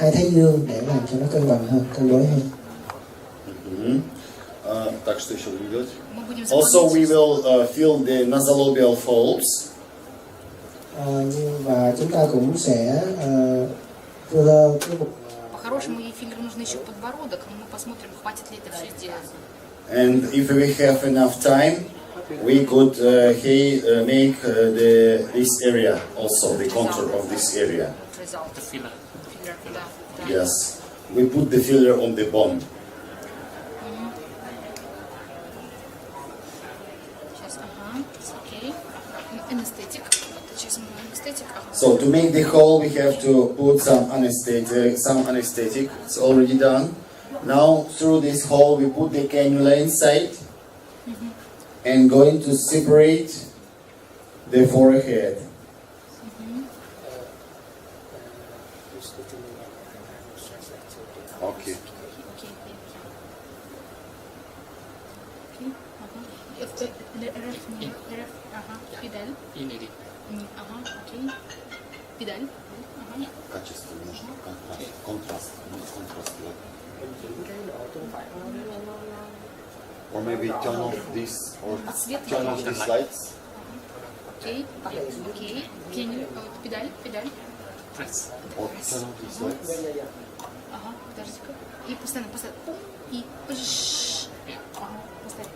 hai thái dương để làm cho nó cân bằng hơn, cân đối hơn. Так, что еще будем делать? Also, we will fill the nasolabial folds. Và chúng ta cũng sẽ filler cái bụng. По-хорошему, ей филлер нужно еще подбородок, но мы посмотрим, хватит ли это все сделать. And if we have enough time, we could make this area also, the contour of this area. The filler. Да. Yes, we put the filler on the bone. Сейчас, окей. Anesthetic. Сейчас мы anesthetic. So to make the hole, we have to put some anesthetic. It's already done. Now through this hole, we put the cannula inside and going to separate the forehead. Okay. Педаль. Окей. Педаль. Качество немножко, контраст. Or maybe turn off this, or turn off these lights. Окей. Педаль. Or turn off these lights. Подожди-ка. И постоянно пум, и пш.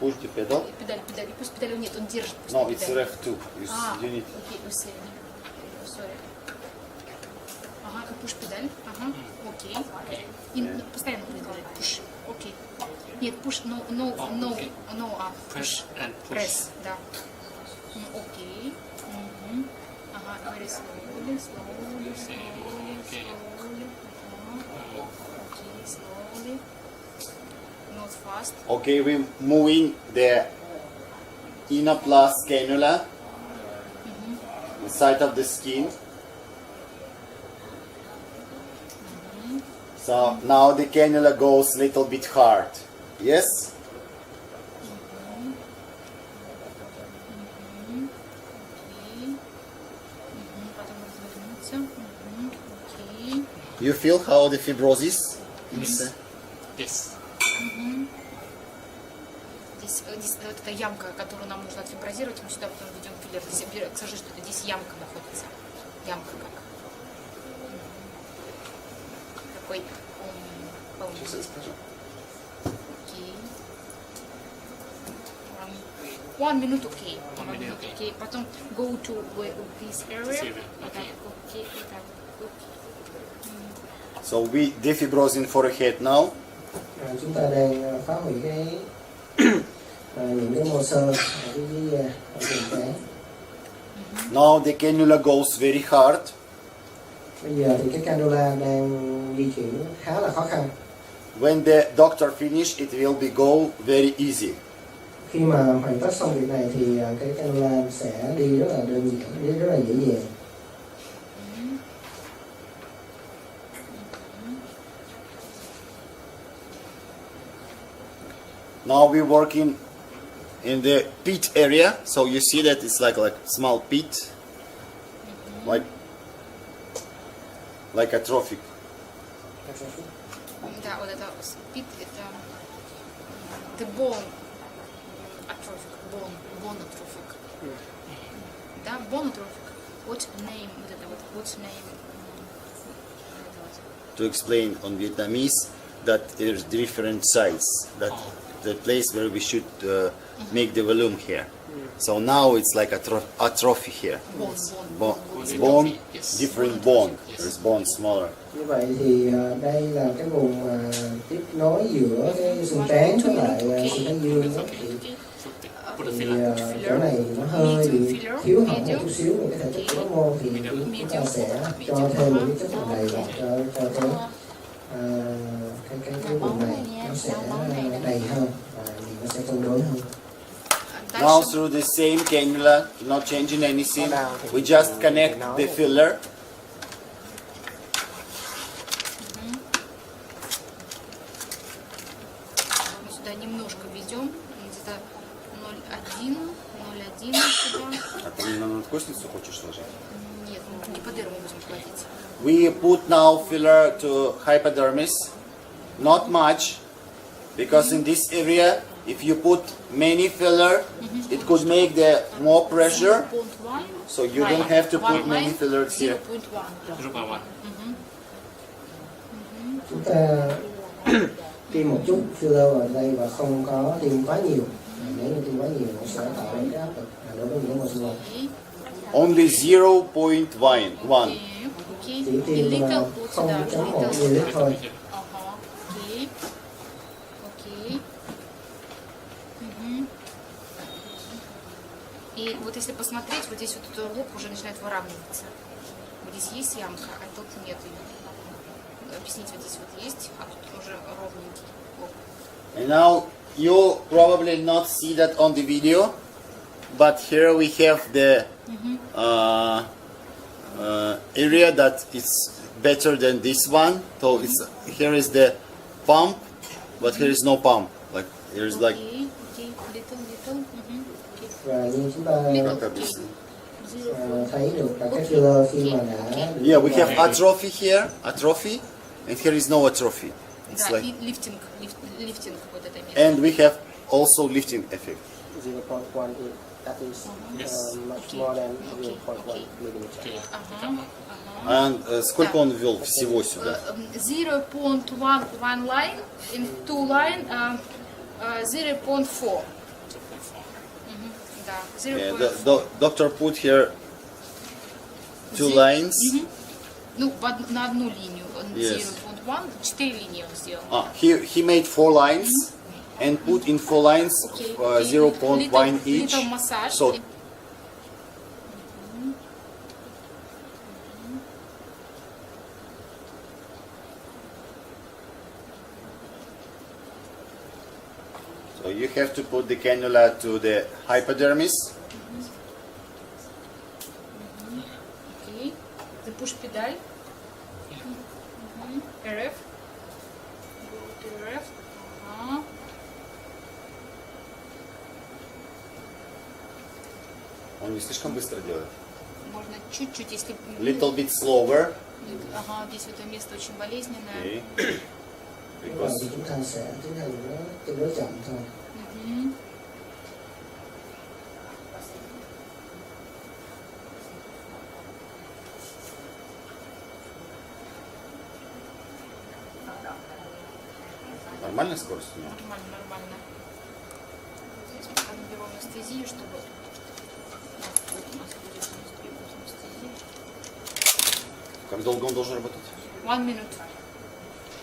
Push the pedal. Педаль. И пусть педаль нет, он держит. No, it's ref 2. You need. Окей, sorry. И пуш педаль. Окей. И постоянно продолжать. Пуш. Окей. Нет, push, no, push and press, да. Окей. Very slowly. Slowly. Not fast. Okay, we're moving the INNOPLUS cannula inside of the skin. So now the cannula goes a little bit hard. Yes? You feel how the fibrosis is? Здесь вот эта ямка, которую нам нужно отфиброзировать, мы сюда потом ведем филлер. Скажи, что здесь ямка находится. Ямка как? Такой. Сейчас я скажу. Окей. 1 minute, окей. 1 minute, окей. Потом go to this area. Окей. So we defibrosing forehead now. Chúng ta đang phá hủy những cái mô xơ ở cái trán. Now the cannula goes very hard. Bây giờ thì cái cannula đang di chuyển khá là khó khăn. When the doctor finish, it will be go very easy. Khi mà hoàn tất xong việc này thì cái cannula sẽ đi rất là đơn giản, đi rất là dễ dàng. Now we're working in the pit area, so you see that it's like small pit, like atrophic. Да, вот это спит, это the bone atrophic, bone atrophic. Да, bone atrophic. What name? Вот это вот, what name? To explain on Vietnamese that there's different sides, that the place where we should make the volume here. So now it's like atrophy here. Bone, different bone. There's bone smaller. Như vậy thì đây là cái vùng mà tiếp nối giữa cái xương trán với lại xương thái dương đó. Thì chỗ này nó hơi bị thiếu hỏng một chút xíu về cái thể chất hormone thì chúng ta sẽ cho thêm một cái chất làm đầy vào cho cái vùng này nó sẽ đầy hơn và nó sẽ cân đối hơn. Now through the same cannula, not changing anything, we just connect the filler. Мы сюда немножко ведем, где-то 0,1 сюда. А ты на надкосницу хочешь ложить? Нет, гиподерму будем платить. We put now filler to hypodermis, not much, because in this area, if you put many filler, it could make the more pressure. 0.1. So you don't have to put many fillers here. 0.1. Chúng ta tiêm một chút filler vào đây và không có tiêm quá nhiều. Nếu như tiêm quá nhiều nó sẽ tạo ra cái áp lực đối với những người ngoài. Only 0.1. Okay. Chỉ И tiêm little 0.1 ml thôi. Ага. Окей. Окей. Мгм. И вот если посмотреть, вот здесь вот этот лоб уже начинает выравниваться. Вот здесь есть ямка, а тут нет ее. Объясните, вот здесь вот есть, а тут уже ровненький лоб. And now you probably not see that on the video, but here we have the area that is better than this one. So it's here is the pump, but here is no pump. Like here is like. Окей, окей, little. Мгм. Окей. Và như chúng ta Little, Как окей. объяснить? thấy được là cái filler khi mà đã Yeah, we have atrophy here, atrophy, and here is no atrophy. It's Да, like, и лифтинг вот это место. and we have also lifting effect. 0.1 that is much more than 0.1 millimeter. Ага, ага. And сколько он ввел всего сюда? 0.1 line in two line 0.4. Да, Yeah, 0.4. doctor put here two Зи- lines. Ну, на одну линию он Yes. 0.1, 4 линии он сделал. He made 4 lines and put in 4 lines Окей, 0.1 little each. массаж. So you have to put the cannula to the hypodermis. Окей. The push педаль. RF. Go to RF. Ага. Он не слишком быстро делает. Можно чуть-чуть, если... Little bit slower. Ага, здесь вот это место очень болезненное. Okay. Như vậy Because thì chúng ta sẽ tiến hành nó tương đối chậm thôi. Мгм. нормальная скорость у него. Нормально. Здесь пока наберу анестезию, чтобы... Вот у нас будет анестезия. Как долго он должен работать? 1 minute.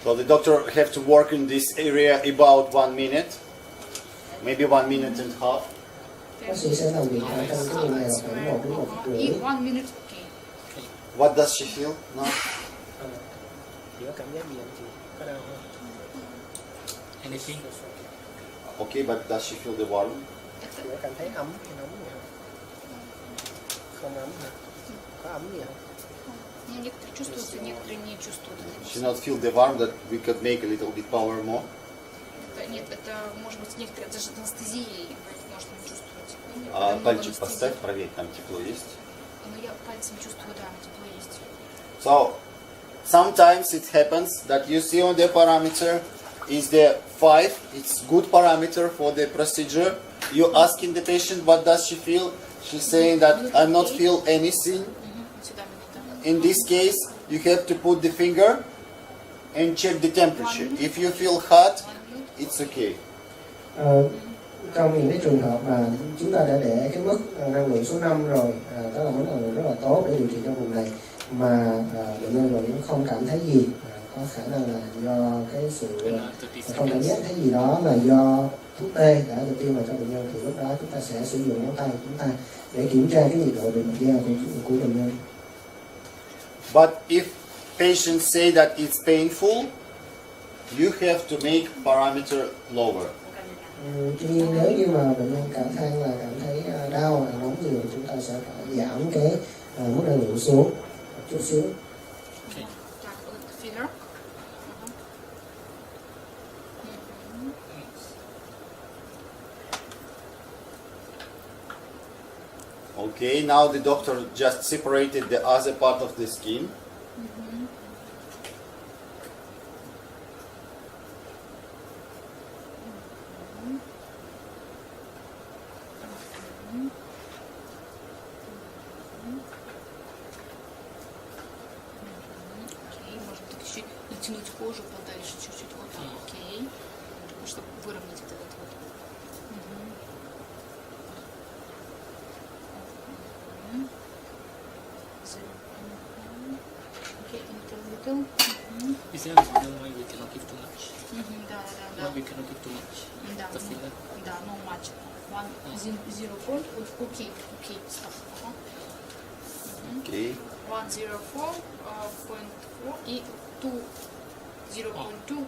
Well, the doctor have to work in this area about 1 minute, maybe 1 minute and a half. Bác sĩ sẽ làm việc ở trong cái vùng này khoảng 1 đến 1 phút И rưỡi. 1 minute. Окей. What does she feel now? Chỉ có cảm giác gì anh chị? Có đau không? Anything? Okay, but does she feel the warm? Chị có cảm thấy ấm hay nóng gì không? Không ấm hả? Có ấm gì không? Ну, некоторые чувствуются, некоторые не чувствуют. She not feel the warm that we could make a little bit power more. Нет, это может быть некоторые даже анестезией может не чувствовать. А Много пальчик анестезии. поставь, проверь, там тепло есть. Ну, я пальцем чувствую, да, тепло есть. So, sometimes it happens that you see on the parameter is the 5, it's good parameter for the procedure. You asking the patient what does she feel, she's saying that I not feel anything. Сюда минута. In this case, you have to put the finger and check the temperature. If you feel hot, it's okay. Trong những cái trường hợp mà chúng ta đã để cái mức năng lượng số 5 rồi, đó là mức năng lượng rất là tốt để điều trị trong vùng này, mà bệnh nhân vẫn không cảm thấy gì, có khả năng là do cái sự không cảm giác thấy gì đó là do thuốc tê đã được tiêm vào cho bệnh nhân, thì lúc đó chúng ta sẽ sử dụng ngón tay của chúng ta để kiểm tra cái nhiệt độ bề mặt da của bệnh nhân. But if patients say that it's painful, you have to make parameter lower. Tuy nhiên nếu như mà bệnh nhân cảm thấy đau, nóng nhiều, thì chúng ta sẽ phải giảm cái mức năng lượng xuống một chút xíu. Так, вот филлер. Okay, now the doctor just separated the other part of the skin. Окей, можно так еще натянуть кожу подальше чуть-чуть. Вот так, окей. Чтобы выровнять это вот. Okay, little. Is there a reason why we cannot give too much? Да. Why we cannot give too much? Да, The filler? да, no much. 1 0 point. Окей, stop. Okay. 104.4 и 0.2.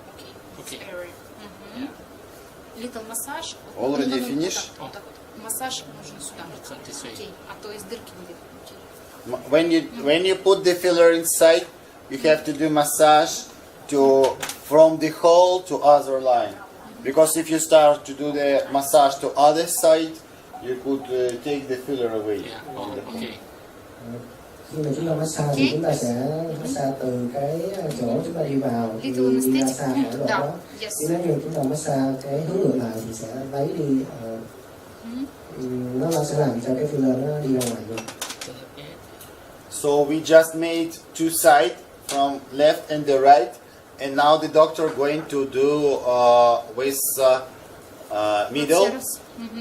Окей. Area. Little massage. Already finished? Вот так вот. Массаж нужен сюда. This way. Окей. А то из дырки будет. Окей. When you put the filler inside, you have to do massage from the hole to other line. Because if you start to do the massage to other side, you could take the filler away. Yeah. From the hole. Okay. Khi mà chúng ta massage thì chúng ta sẽ massage từ cái chỗ chúng ta đi vào thì đi ra xa khỏi độ đó. Thì nếu như chúng ta massage cái hướng ngược lại thì sẽ lấy đi nó sẽ làm cho cái filler nó đi ra ngoài luôn. So we just made two sides from left and the right, and now the doctor going to do with middle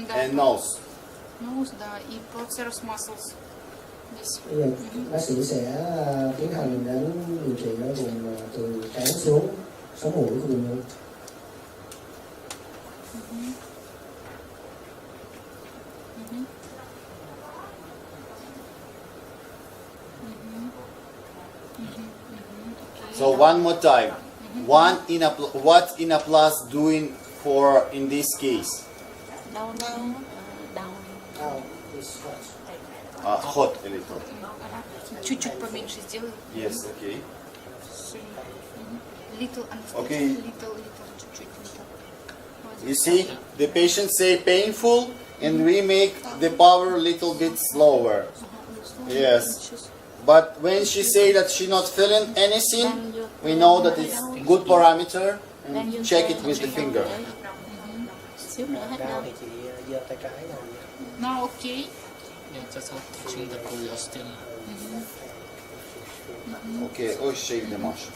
and nose. Nose, да, и procerus muscles. Здесь. Bây giờ bác sĩ sẽ tiến hành đến điều trị ở vùng từ trán xuống sống mũi của bệnh nhân. So one more time. What INNOPLUS doing for in this case? Down is hot. Hot a little. Чуть-чуть поменьше сделай. Yes. Okay. Little anesthetic. Okay. Little, чуть-чуть. You see, the patient say painful, and we make the power a little bit slower. Yes. But when she say that she not feeling anything, we know that it's good parameter and check it with the finger. Xíu nữa hết Đau đâu. thì chị giơ tay trái ra. Now okay. Yeah, just touching the coleosteum. Okay, or shave the mush.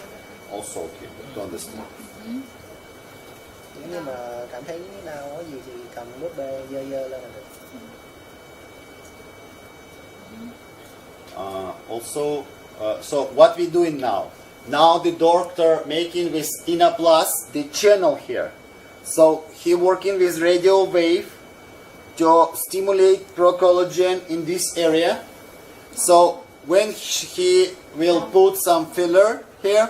Also okay, to understand. Nếu như mà cảm thấy đau có gì thì cầm búp bê giơ lên là được. So what we doing now? Now the doctor making with INNOPLUS the channel here. So he working with radio wave to stimulate pro-collagen in this area. So when he will put some filler here,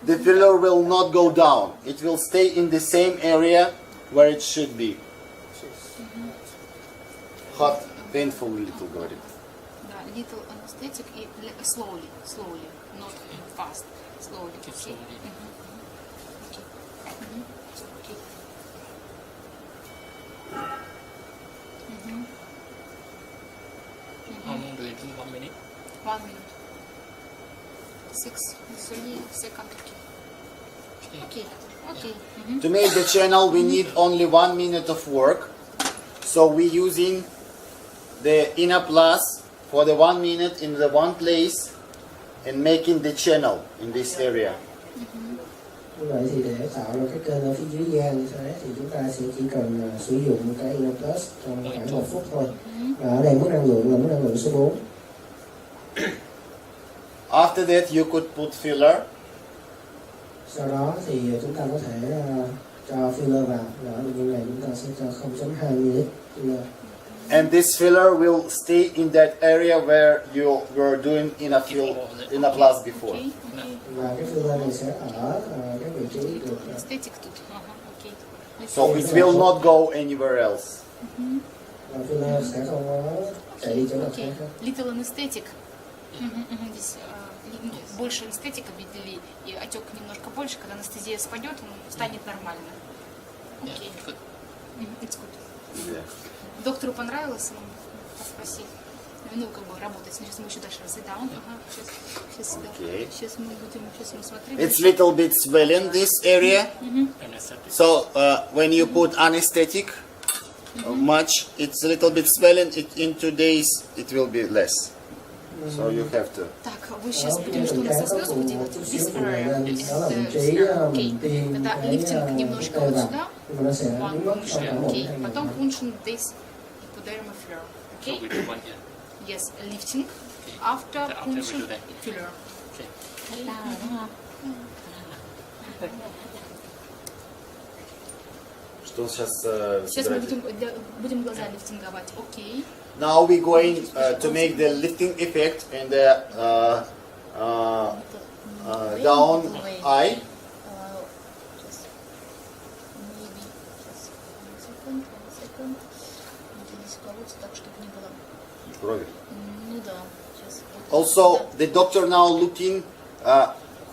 the filler will not go down. It will stay in the same area where it should be. Hot, painful little говорит. Да, little anesthetic и slowly, not fast. Slowly. Keep Okay. slowly. Okay. How long do you do? 1 minute? 1 minute. 3 seconds. Okay. To make the channel, we need only 1 minute of work. So we using the INNOPLUS for the 1 minute in the one place and making the channel in this area. Như vậy thì để tạo ra cái kênh ở phía dưới da như thế thì chúng ta sẽ chỉ cần sử dụng cái INNOPLUS trong khoảng 1 phút thôi. Và ở đây mức năng lượng là mức năng lượng số 4. After that, you could put filler. Sau đó thì chúng ta có thể cho filler vào. Và ở bệnh nhân này chúng ta sẽ cho 0.2 ml filler. And this filler will stay in that area where you were doing INNOPLUS before. Okay. Và cái filler này sẽ ở cái vị trí được. Anesthetic тут. Okay. So it will not go anywhere else. Và filler sẽ không có chạy đi chỗ nào khác. Little anesthetic. Здесь больше анестетика ввели, и отек немножко больше. Когда анестезия спадет, он станет нормально. Окей. Good. It's good. Yeah. Доктору понравилось? Спроси. Ну, как бы работать. Сейчас мы еще дальше раздаем. Ага, сейчас, Okay. сейчас мы смотреть. It's little bit swelling this area. Anesthetic. So when you put anesthetic much, it's a little bit swelling. In 2 days it will be less. So you have to. Так, вы сейчас будем, что у нас со слез делать? This area. Đó là vị trí mình tiêm Тогда cái лифтинг немножко tê вот vào, сюда. nhưng mà nó sẽ biến mất trong khoảng 1 Окей. 2 ngày. Потом punching this epidermal filler. So Okay? we do one here. Yes, lifting. After After we punching do that. filler. Okay. Thấy đau rồi đúng không? Что он сейчас Сейчас мы собирает? будем глаза лифтинговать. Окей. Now we're going to make the lifting effect in the down eye. Крови. Ну да, сейчас. Also, the doctor now looking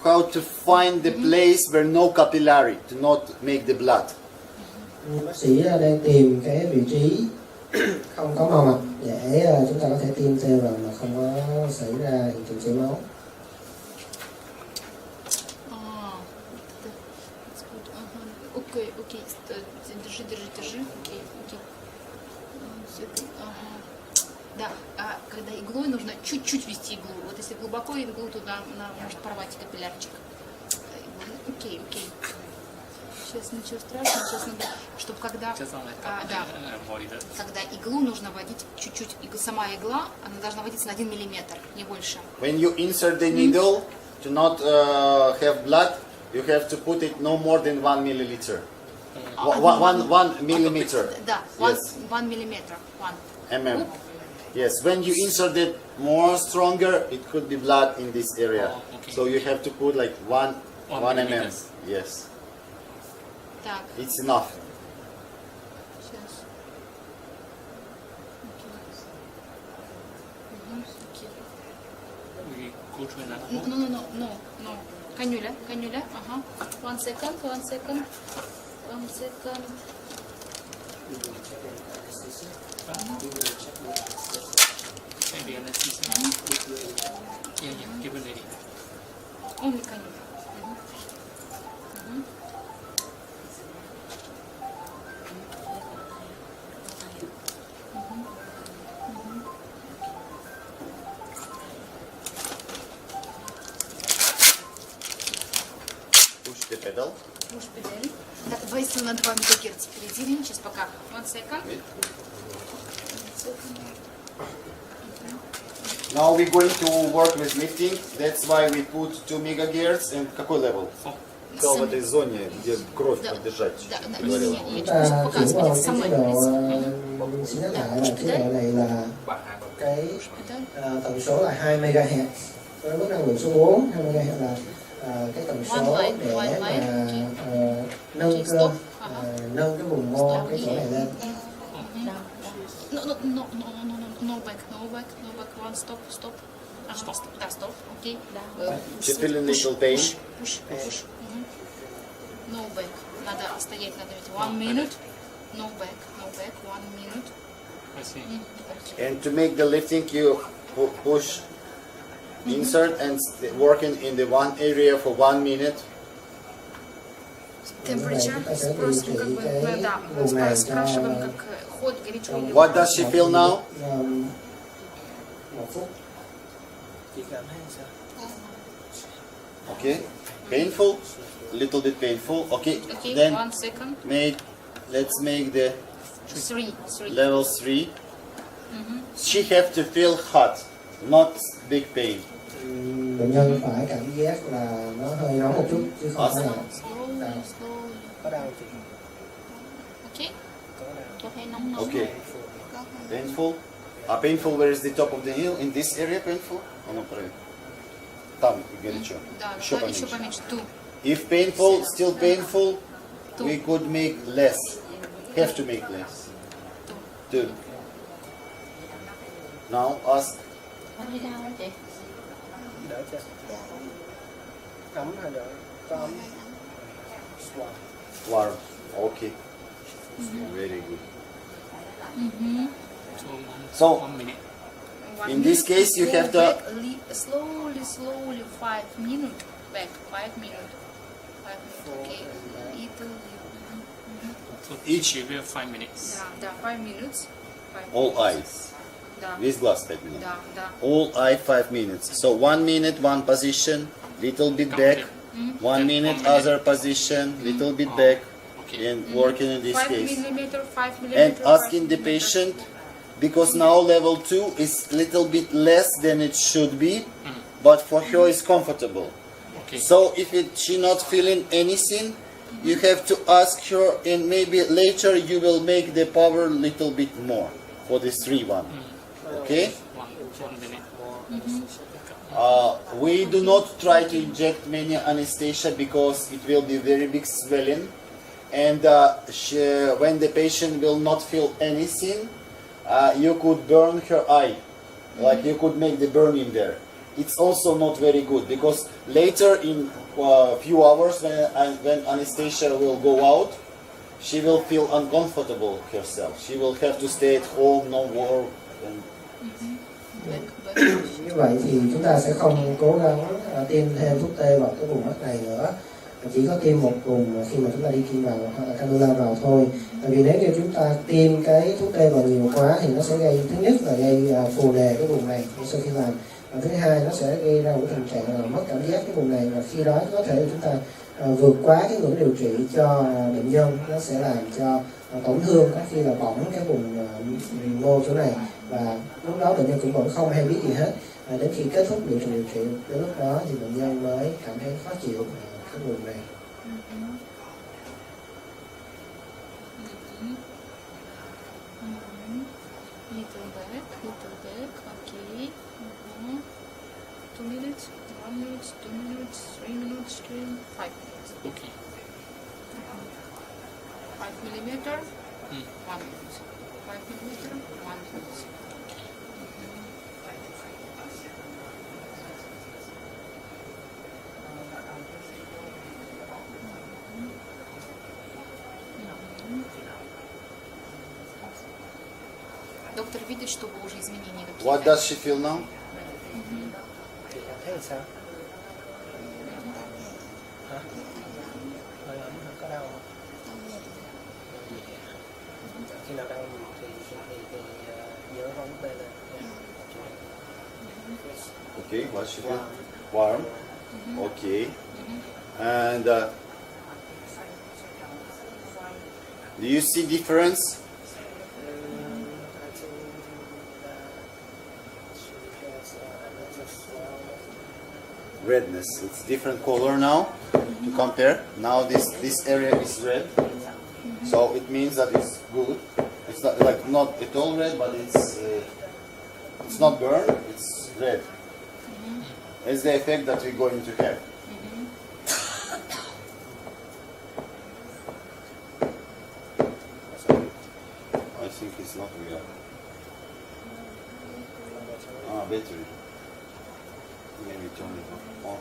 how to find the place where no capillary to not make the blood. Bác sĩ đang tìm cái vị trí không có màu mạch để chúng ta có thể tiêm tê vào mà không có xảy ra hiện tượng chảy máu. Окей, окей. Держи. Окей. Ага. Да, когда иглой нужно чуть-чуть ввести иглу. Вот если глубоко иглу, туда она может порвать капиллярчик. Окей. Сейчас ничего страшного, сейчас надо, чтобы когда, Just like да, body that. когда иглу нужно вводить чуть-чуть, сама игла, она должна вводиться на 1 миллиметр, не больше. When you insert the needle to not have blood, you have to put it no more than 1 milliliter. One millimeter. Да, Yes. 1 миллиметр. Mm. Yes, when you insert it more stronger, it could be blood in this area. Oh, okay. So you have to put like 1 mm. millimeters. Yes, Так, it's enough. сейчас. Окей. We go to another one. No. Канюля. Ага. 1 second. Maybe anesthesia. Yeah, give a lady. Only канюля. Push the pedal. Муж педаль. Так, 2 на 2 мегагерца переделим. Сейчас пока. 1 second. Now we're going to work with lifting. That's why we put 2 megahertz. And какой level? То в этой зоне, где кровь поддержать. Да, говорила. не, Chúng ta чуть-чуть chuyển qua показывать. cái chế độ xin nhắc lại là chế độ này là cái tần số là 2 MHz với mức năng lượng số 4. 2 MHz là cái tần số để mà nâng cơ, nâng cái vùng mô cái chỗ này lên. No back. 1 stop. Ага, да, stop. Окей. She feeling little pain. Push. No back. Надо стоять, надо ведь 1 minute. No back. 1 minute. I see. And to make the lifting, you push, insert, and working in the one area for 1 minute. Temperature. Спросим, как бы, да, спрашиваем, как ход, горячо или What does she feel now? 1 phút. Chị cảm thấy sao? Okay. Painful? Little bit painful. Okay. Okay, Then 1 second. let's make the 3. level 3. She have to feel hot, not big pain. Bệnh nhân phải cảm giác là nó hơi nóng một chút chứ không phải là Slowly. Có đau chị? Okay. Có đau. Tôi thấy nóng. Okay. Painful? Painful, where is the top of the heel? In this area painful? Oh, no, правильно. Там горячо. Да, Еще еще поменьше. поменьше. 2. If painful, still painful, Two. we could make less. Have to make less. 2. Now ask. Có thấy đau đó chị? Đỡ chưa? Ấm hay đỡ? Có ấm? Wow. Warm. Okay. Very good. So, So- 1 minute. In this case, you have to. Slowly 5 minutes back. 5 minutes. 5 minutes. Okay. Little. So each you have 5 minutes. Да, 5 minutes. 5 All minutes. eyes. Да. This glass 5 minutes. Да. All eye 5 minutes. So 1 minute, one position, little bit back. 1 minute, other position, little bit back, Okay. and working in this 5 case. millimeter, 5 millimeter. And 5 asking the millimeter. patient, because now level 2 is little bit less than it should be, but for her is comfortable. Okay. So if she not feeling anything, you have to ask her, and maybe later you will make the power little bit more for the 3-1. Okay? 1 minute. We do not try to inject many anesthesia because it will be very big swelling, and when the patient will not feel anything, you could burn her eye, like you could make the burning there. It's also not very good because later in a few hours when anesthesia will go out, she will feel uncomfortable herself. She will have to stay at home, no work. And Như vậy thì chúng ta sẽ không cố gắng tiêm thêm thuốc tê vào cái vùng mắt này nữa, chỉ có tiêm một vùng khi mà chúng ta đi kim vào hoặc là cannula vào thôi. Tại vì nếu như chúng ta tiêm cái thuốc tê vào nhiều quá thì nó sẽ gây, thứ nhất là gây phù nề cái vùng này sau khi làm, và thứ hai nó sẽ gây ra một tình trạng là mất cảm giác cái vùng này, và khi đó có thể chúng ta vượt quá cái ngưỡng điều trị cho bệnh nhân, nó sẽ làm cho tổn thương, có khi là bỏng cái vùng mô chỗ này, và lúc đó bệnh nhân cũng vẫn không hay biết gì hết. Đến khi kết thúc điều trị đến lúc đó thì bệnh nhân mới cảm thấy khó chịu cái vùng này. Little back, okay. 2 minutes, 1 minute, 2 minutes, 3 minutes, 5 minutes. Okay. 5 millimeter, 1 minute. 5 millimeter, 1 minute. Доктор видит, чтобы уже изменения какие-то. what does she feel now? Thì cảm thấy sao? Hả? Hơi ấm hả? Có đau không? Khi nào đau nhiều thì nhớ bấm tay lên. Okay, what she feel? Warm. Okay. And do you see difference? Redness. It's different color now to compare. Now this area is red, so it means that it's good. It's not like not at all red, but it's not burned. It's red. It's the effect that we're going to have. I think it's not real. Battery. Maybe turn it on.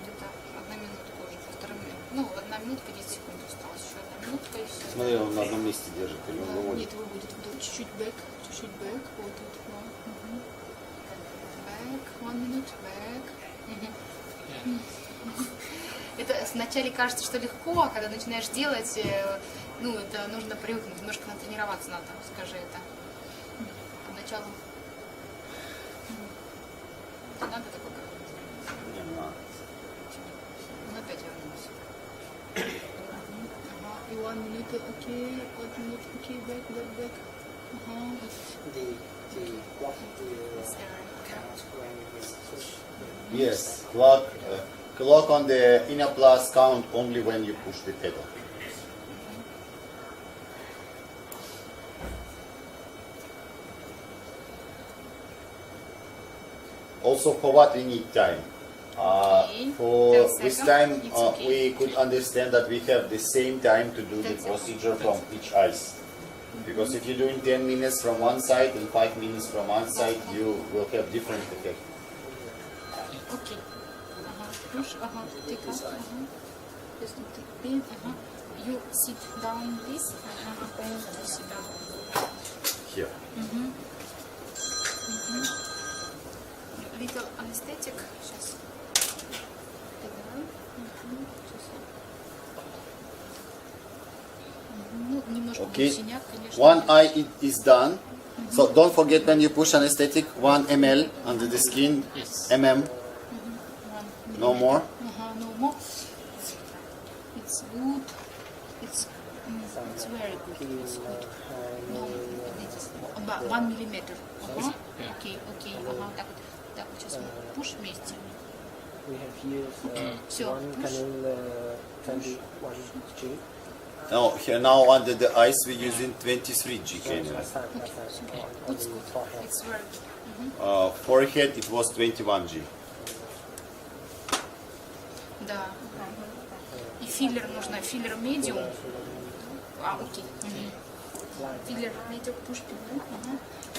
Где-то 1 минутка уже, 1,5 минуты. Ну, 1 минута 50 секунд осталось. Еще 1 минутка и все. Смотри, он на одном месте держит, или он выводит. Нет, выводит вдоль. Чуть-чуть бэк. Вот тут. Бэк. 1 minute. Бэк. Это вначале кажется, что легко, а когда начинаешь делать, ну, это нужно привыкнуть, немножко натренироваться надо, скажи это. Поначалу. Это надо такое говорить? Не надо. Ну, опять вернулся. Ага, и 1 minute, окей, 1 minute, окей, бэк. Ага. The clock will count when you push. Yes, clock on the INNOPLUS count only when you push the pedal. Also, for what we need time? For this time, we could understand that we have the same time to do the procedure from each eyes. Because if you're doing 10 minutes from one side and 5 minutes from one side, you will have different effect. Окей. Ага, push, ага, take out, ага. Just take pin, ага. You sit down, please. Sit down. Here. Little anesthetic. Сейчас. Ну, немножко Okay. синяк, конечно. One eye is done. So don't forget when you push anesthetic, 1 ml under the skin, Yes. no more. No more. It's good. It's very good. It's good. No, it's about 1 millimeter. Yeah. Okay. Так вот сейчас мы push вместе. We have here Всё, one push. canal 21 G. No, here now under the eyes we're using 23G cannula. It's good. It's very good. Forehead it was 21G. Да. И филлер нужно. Филлер медиум. Окей. Филлер медиум, push пилу.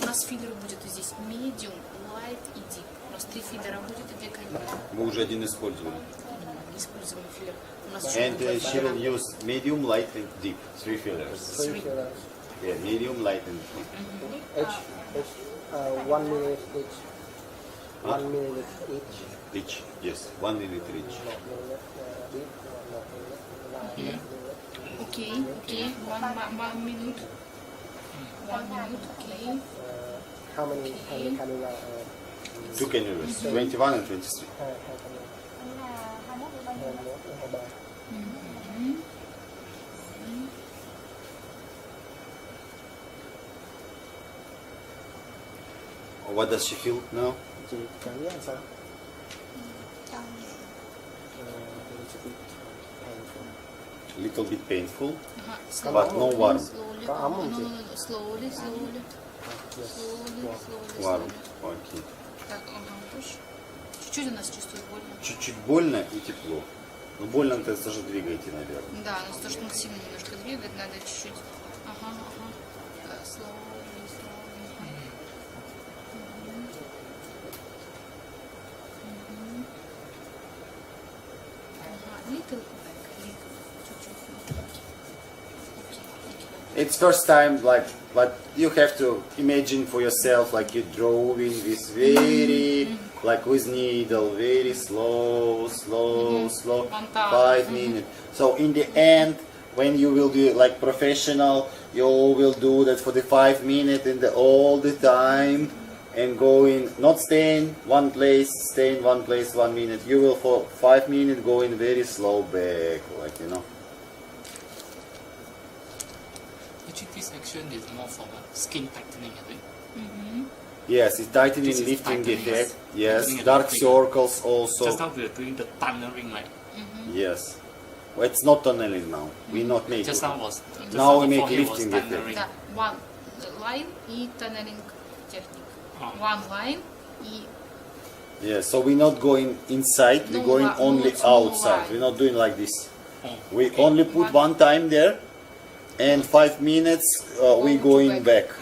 У нас филлер будет здесь medium, light и deep. У нас 3 филлера будет и 2 канюлы. Мы уже один использовали. Используем филлер. У нас And еще she will use medium, light and deep. 3 fillers. 3 fillers. Yeah, medium, light and deep. Each 1 minute each. 1 minute each. Each, yes, 1 minute each. Not minute deep, not minute light. Okay. One minute. 1 minute, okay. How many cannula? 2 cannulas, 21 and 23. Hai cannula. 21, 23. What does she feel now? Chị cảm giác sao? Little bit painful, Ага, but no warm. Slowly. Có ấm không chị? No. Slowly. Yes. Slowly. Warm, окей. Так, push. Чуть-чуть у нас чувствует больно. Чуть-чуть больно и тепло. Ну больно-то тоже двигаете, наверное. Да, но то, что мы сильно немножко двигать, надо чуть-чуть. Ага. Slowly. Little back, чуть-чуть. It's first time, like, but you have to imagine for yourself, like you're drawing with very, like with needle, very slow. On top. 5 minutes. So in the end, when you will be like professional, you will do that for the 5 minutes and all the time, and going, not staying one place, 1 minute. You will for 5 minutes going very slow back, like, you know. Actually, this action is more for skin tightening, I think. Yes, it's tightening, This is lifting the tightening, head. Yes, tightening dark the circles Just also. now we are doing the tunneling, right? Yes. Well, it's not tunneling now. We not make Just it. now was. Just Now we before make he was lifting the head. tunneling. Да, one line и tunneling technique. One line и Yes, so we're not going inside, we're No, going no, only it's no outside. line. We're not doing like this. Oh, We okay. only put one time there, and 5 minutes we to going back. back.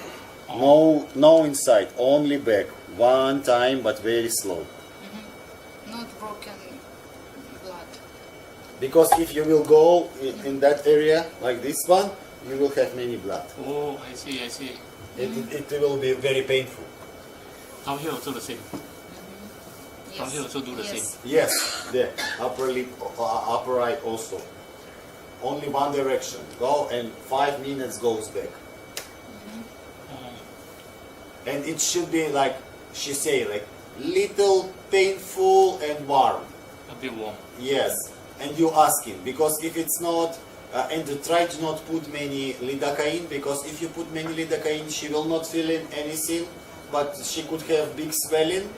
No inside, only back. One time, but very slow. not broken blood. Because if you will go in that area, like this one, you will have many blood. Oh, I see. It will be very painful. Down here also the same. Down here also do the same. Yes, the upper lip, upper eye also. Only one direction. Go and 5 minutes goes back. And it should be like she say, like little painful and warm. A bit warm. Yes, and you asking because if it's not, and try to not put many lidocaine because if you put many lidocaine, she will not feel anything, but she could have big swelling.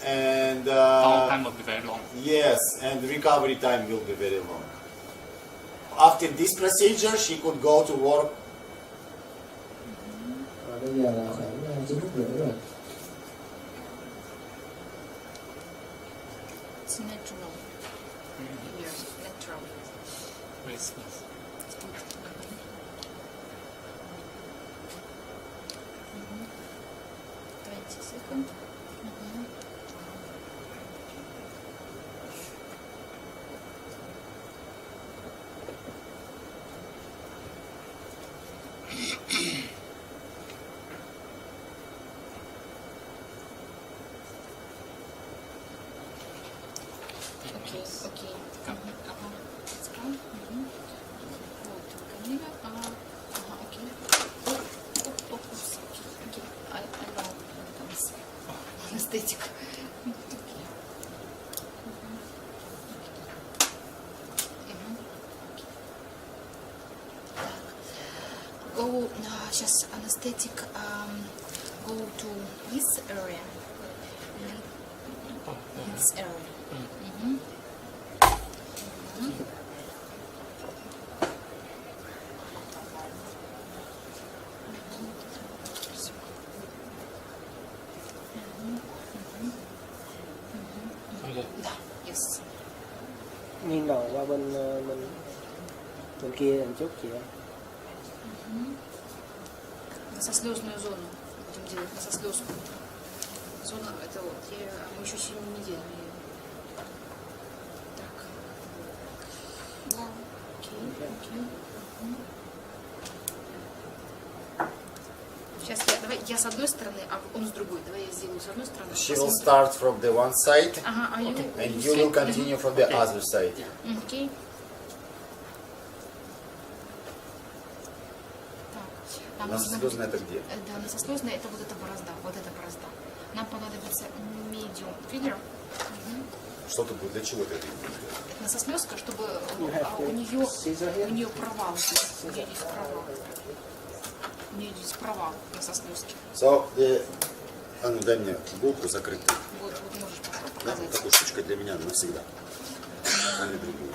And Time will be very long. yes, and recovery time will be very long. After this procedure, she could go to work. Bây giờ là khoảng 9 phút rưỡi rồi. It's natural. Yes, natural. Very smooth. 20 seconds. Окей, окей. Ага. Справа. Вот, Камиля. Ага, окей. Окей. I know. Anesthetic. Go, сейчас anesthetic, go to this area. This area. Да, yes. Nghiêng đầu qua bên bên kia một chút chị em. Носослезную зону будем делать, носослезку. Зона это вот, мы еще сегодня не делали. Так. Да, окей. Сейчас я с одной стороны, а он с другой. Давай я сделаю с одной стороны. She will start from the one side, Ага, and you will continue from the other side. Окей. Носослезная это где? Да, носослезная это вот эта борозда, Нам понадобится medium filler. Что тут будет? Для чего это? Носослезка, чтобы у нее провал здесь. У нее здесь провал носослезки. So, а ну дай мне булку закрытую. Вот можешь Да, показать. такую штучку для меня навсегда. А не другую.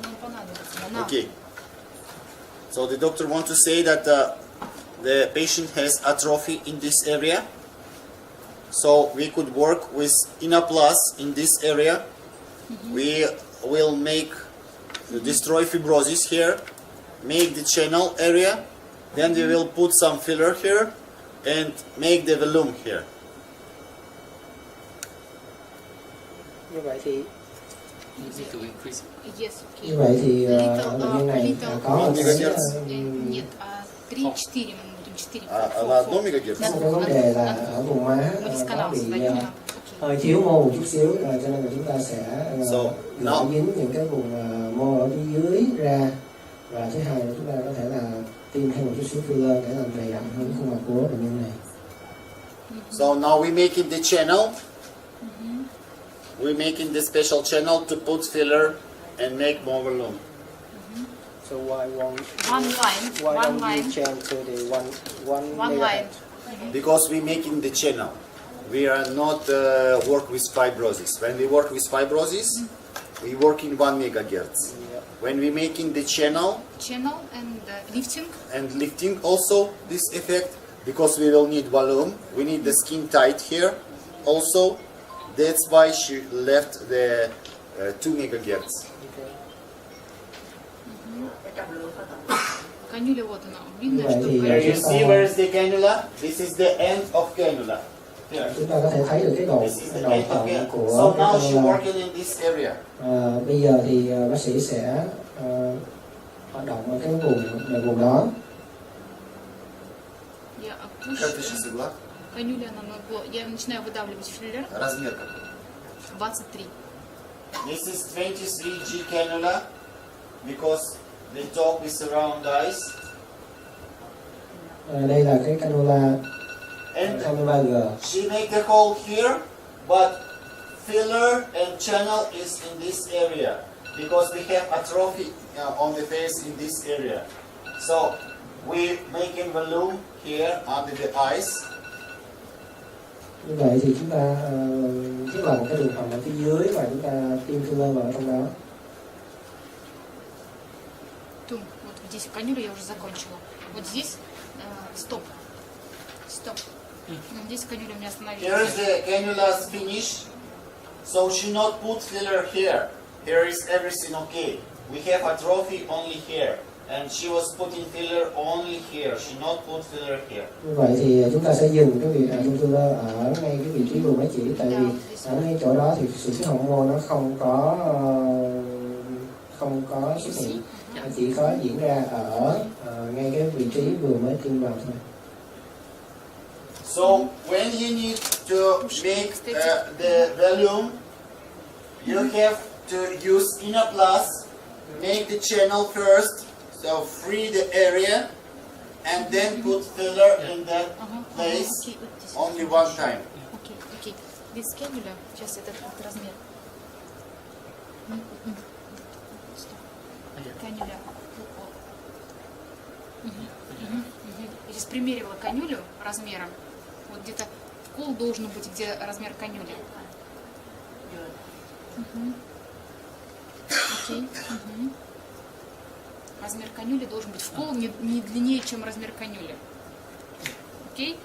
Нам понадобится. Okay. So the doctor wants to say that the patient has atrophy in this area. So we could work with INNOPLUS in this area. We will destroy fibrosis here, make the channel area. Then we will put some filler here and make the volume here. Như vậy thì Easy to increase. Yes, okay. Như vậy thì bệnh nhân này có một cái Нет, 3-4 мы будем 4. На одном МГц? có một cái vấn đề là ở vùng má nó bị hơi thiếu mô một chút xíu, cho nên là chúng ta sẽ gỡ dính những cái vùng mô ở phía dưới ra, và thứ hai là chúng ta có thể là tiêm thêm một chút xíu filler để làm dày đậm hơn khuôn mặt của bệnh nhân này. So now we making the channel. We making the special channel to put filler and make more volume. so why One don't line. you change to the one One line. Because we making the channel. We are not work with fibrosis. When we work with fibrosis, we work in 1 megahertz. When we making the channel And lifting. and lifting also this effect, because we will need volume, we need the skin tight here also. That's why she left the 2 megahertz. Канюля вот она. Видно, Vậy что thì Can you chúng see ta, where is the cannula? This is the end of cannula. Here. chúng ta có thể thấy được cái đầu This is the đầu end of tọng cannula. của So cái now she cannula. working in this area. Bây giờ thì bác sĩ sẽ hoạt động ở cái vùng đó. Я Как ты опущу. сейчас игла? Канюля она могла. Я начинаю выдавливать филлер. Размер какой? 23. This is 23G cannula because the top is around eyes. Đây là cái cannula And 23G. she make the hole here, but filler and channel is in this area because we have atrophy on the face in this area. So we making volume here under the eyes. Như vậy thì chúng ta thiết lập một cái đường hầm ở phía dưới và chúng ta tiêm filler vào trong đó. Тум. Вот здесь канюля я уже закончила. Вот здесь стоп. Здесь канюля у меня Here is остановилась. the cannula's finish. So she not put filler here. Here is everything okay. We have atrophy only here. And she was putting filler only here. She not put filler here. Như vậy thì chúng ta sẽ dừng cái việc tiêm filler ở ngay cái vị trí vừa mới chỉ, tại vì ở ngay chỗ đó thì sự xuất hậu mô nó không có xuất hiện, chỉ có diễn ra ở ngay cái vị trí vừa mới tiêm vào thôi. So when you need to make the volume, you have to use INNOPLUS, make the channel first, so free the area, and then put filler in that place Окей, вот здесь. only one time. Окей, окей. Без канюля. Сейчас этот размер. Стоп. Канюля. Я сейчас примерила канюлю размером. Вот где-то вкол должен быть, где размер канюли. Окей. Размер канюли должен быть вкол не длиннее, чем размер канюли. Окей?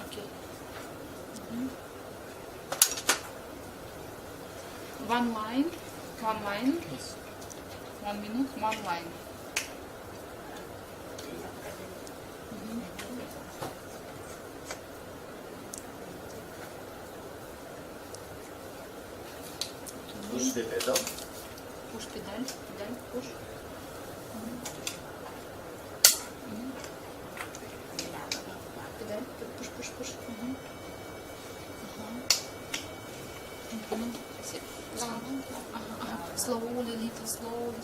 Окей. One line. 1 minute, 1 line. Push the pedal. Push педаль, push. Педаль, push. Slowly, little, slowly.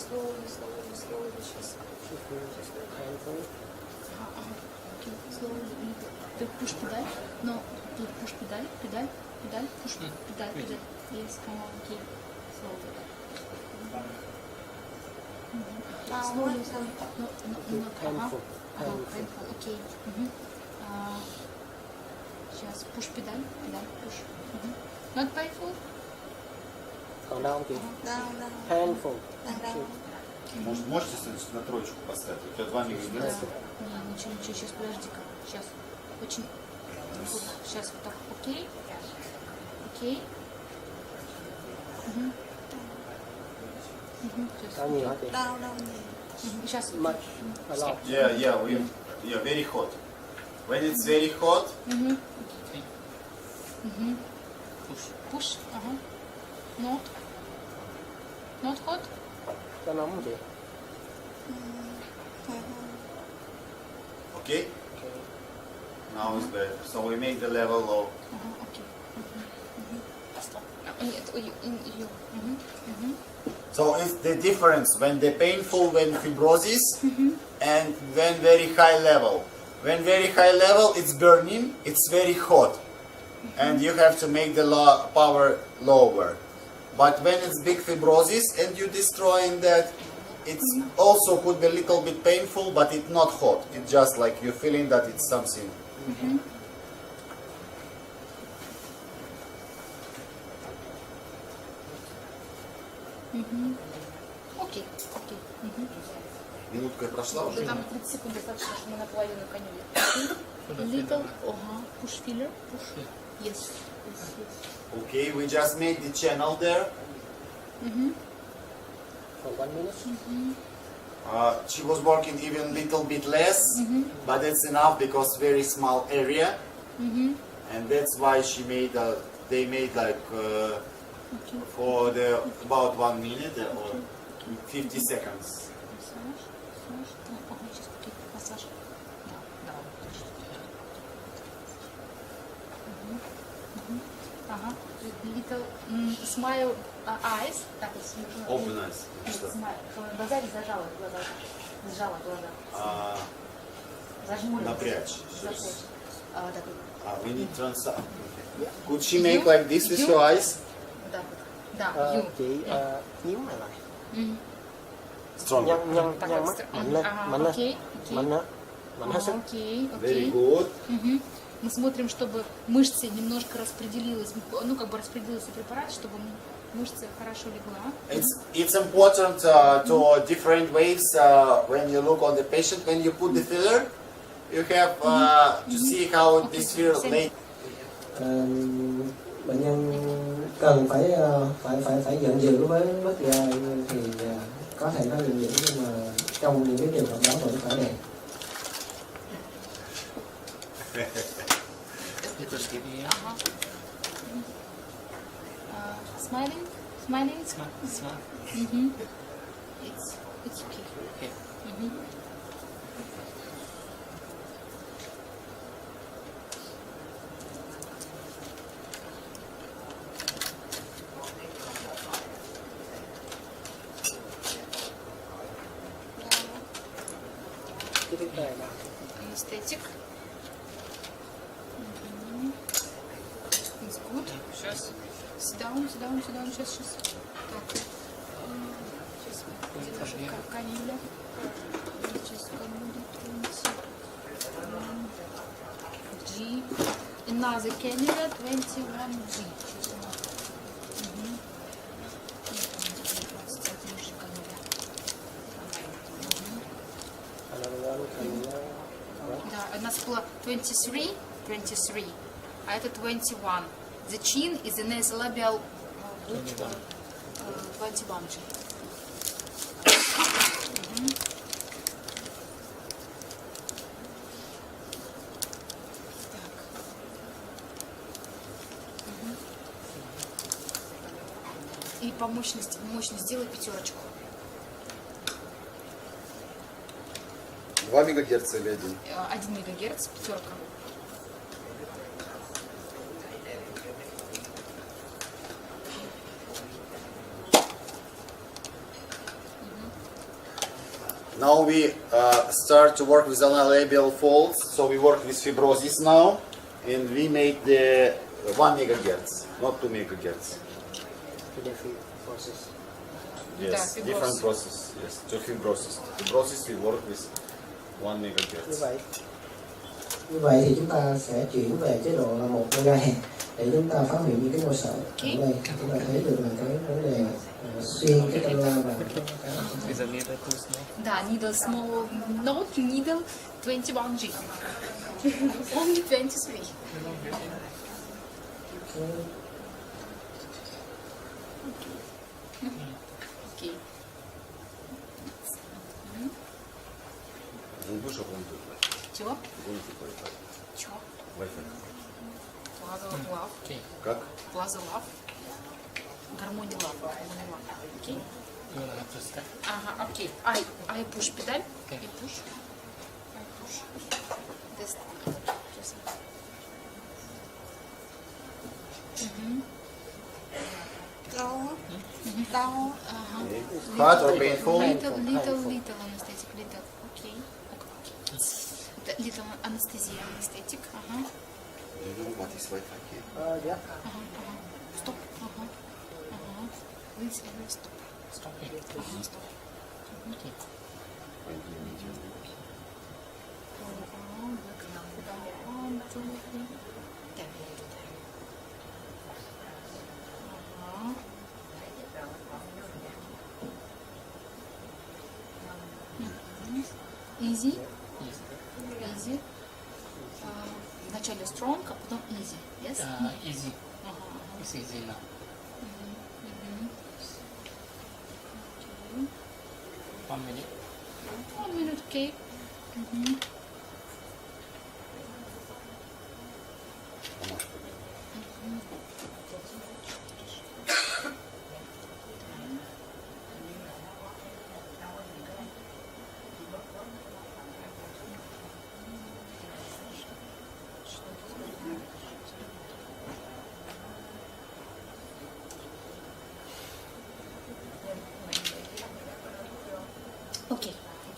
Сейчас. Handful. Slowly, little. Ты push педаль, но тут push педаль, push педаль. Yes, come on, okay. Slowly. Slowly. No, Handful. painful, okay. Сейчас push педаль, push. Not painful? Còn đau không chị? Đau. Handful. Đang đau. Может, можете на троечку поставить? У тебя 2 миллиметра. Не, ничего, сейчас, подожди-ка. Сейчас. Очень... Сейчас вот так, окей. Đau nhiều hả chị? Đau nhiều. Сейчас. Much. A lot. Yeah, very hot. When it's very hot, Push. Not hot? Có nóng không chị? okay? Now it's better. So we make the level low. Окей. Стоп. Нет, ее. So it's the difference when the painful, when fibrosis, and when very high level. When very high level, it's burning, it's very hot, and you have to make the power lower. But when it's big fibrosis and you destroying that, it's also could be a little bit painful, but it's not hot. It's just like you're feeling that it's something. Окей. Минутка прошла уже? Там 30 секунд достаточно, чтобы мы наполовину конюли. Little, push filler, push. Yes. Okay, we just made the channel there. For 1 minute. She was working even little bit less, but that's enough because very small area, and that's why she made. They made like for the about 1 minute or 50 seconds. Массаж. Ага. Little smile eyes. Так, Open eyes. Глаза или зажала глаза? Сжала глаза. Зажмурила. Напрячь. Так. We need transfer. Could she make like this with her eyes? Да, Chị nhíu mày lại. Stronger. Nhân mắt mạnh lên. Mạnh hết sức. Very good. Мы смотрим, чтобы мышцы немножко распределилась, распределился препарат, чтобы мышцы хорошо легла. It's important to different ways when you look on the patient. When you put the filler, you have to see how this filler lay. Bệnh nhân cần phải giận dữ với bất gia thì có thể có giận dữ, nhưng mà trong những cái trường hợp đó vẫn phải đẹp. Smiling. It's okay. anesthetic. It's good. Сейчас. Sit down. Сейчас. Так. Сейчас. Канюля. Сейчас канюля. G. Another cannula, 21G. Да, у нас было 23, а это 21. The chin is the nasolabial 21G. И по мощности сделай 5. 2 МГц или 1? 1 МГц, 5. Now we start to work with analabial folds. So we work with fibrosis now, and we made the 1 MHz, not 2 MHz. Different process. Yes, Да, different fibrosis. process. Yes, to fibrosis. Fibrosis we work with 1 Như MHz. vậy. Như vậy thì chúng ta sẽ chuyển về chế độ là 1 MHz để chúng ta phát hiện những cái ngôi sở. Ở đây chúng ta thấy được là cái vấn đề xuyên cái canula và Is a needle too small? Да, needle small, not needle 21G. Only 23. Okay. Ну, будешь оплатить? Чего? Будешь оплатить? Чего? Wi-Fi. Плаза лав. Как? Плаза лав. Гармония лав. Окей. Ага, окей. I push педаль. I push. This. Down. Hard or painful? Little anesthetic. Little. Okay. Little anesthesia anesthetic. Ага. You know what is Wi-Fi here? Yeah. Стоп. Ага. This area stop. Stop. Stop. When do you need your link? Easy. Easy. Вначале strong, а потом easy. Yes? Easy. It's easy now. Okay. 1 minute. 1 minute, okay.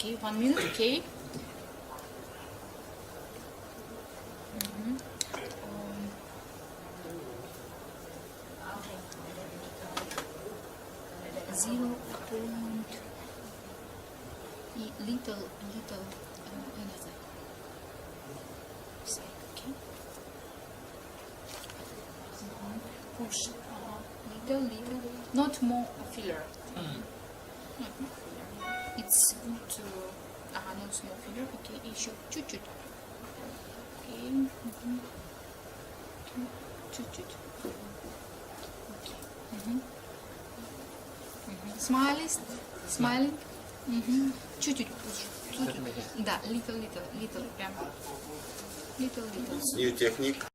Okay, 1 minute, okay. Zero point little another side, okay. Push little, not more filler. It's good to not small filler, okay, еще чуть-чуть. Okay. Чуть-чуть. Okay. Smiling. Чуть-чуть. Да, little, прям. Little. New technique.